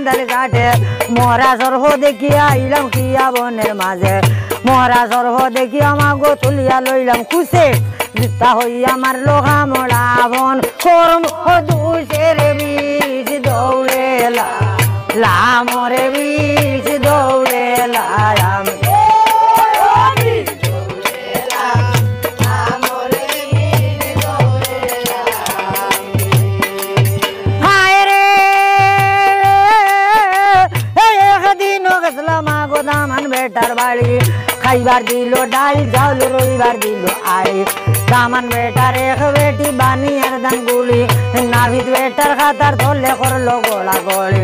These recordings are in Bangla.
বান্দাল কাটে মরা সর্ব দেখিয়া আইলাম কিয়া বনের মাঝে মরা সর্ব দেখিয়া মাগো তুলিয়া লইলাম কুসে জিতা হইয়া মারলো হামড়া বন করম দুষের বীজ দৌড়ে লামরে বীজ দৌড়ে লাম বেটার বাড়ি খাইবার দিল ডাল চাউল রইবার দিল আই দামান বেটার এক বেটি বানিয়ার দান গুলি নাভিদ বেটার খাতার ধরলে করলো গোলা গলি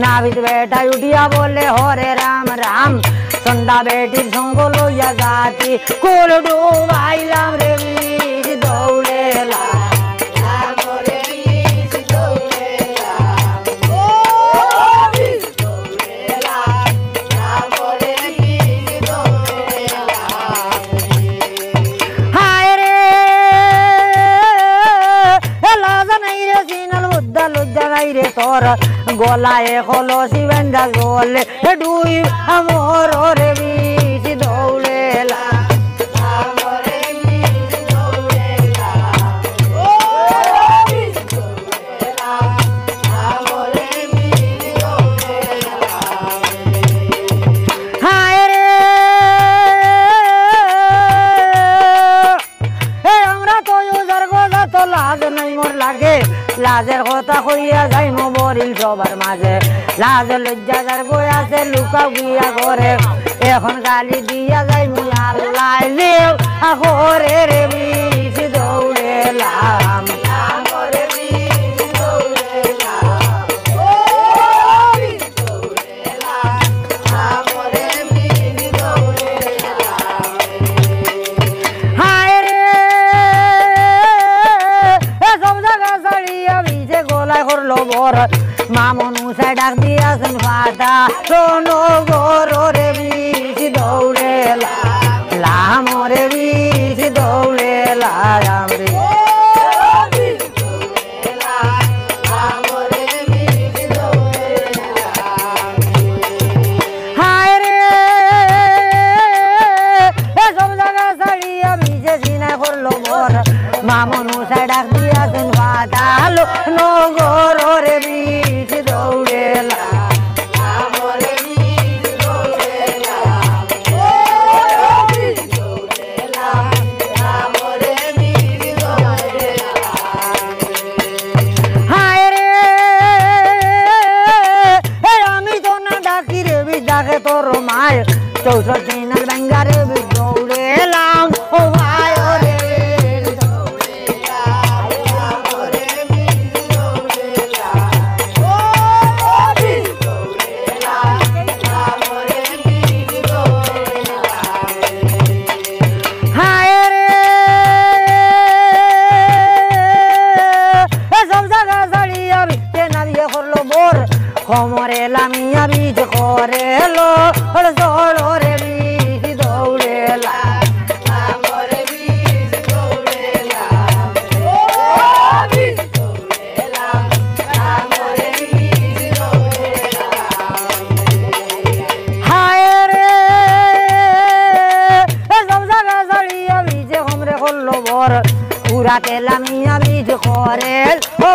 নাভিদ বেটা উঠিয়া বলে হরে রাম রাম সন্ধ্যা বেটির সঙ্গ লইয়া যাতি কোল ডুবাইলাম রে বীজ দৌড়ে রে তোর গলায় কলসি বেন্দা গলে ডুই আমর রে বীজ দৌড়ে আমরা তো গলা তো লাজ নাই মোর লাগে লাজের কথা কইয়া যাই মরিল সবার মাঝে লাজ লজ্জা যার বই আছে লুকাও গিয়া করে এখন গালি দিয়া যাই মুয়ার লাইলে করে রে বীজ দৌড়ে লাম মামনু সে ডাক দিয়াছেন ফাটা শোনো গোরো রে বীজ দৌড়ে লাম রে বীজ দৌড়ে লাম রে হায় রে সব জায়গা ছাড়িয়া ভিজে সিনা করলো মোর মামনু সে ডাক দিয়াছেন ফাটা নগর রে বীজ দৌড়ে হায় রে আমি তো না ডাকি রে বীজ ডাকে তোর মায় 64 দিনের ব্যাঙ্গা রে বীজ দৌড়ে এলাম ও ভাই রে কোমরে লামিয়া বীজ করে লো জড়ো রে বীজ দৌড়ে হায় রে সব জায়গা ছাড়িয়া বীজে হোমরে করলো বর পুরাতে লামিয়া বীজ করে ও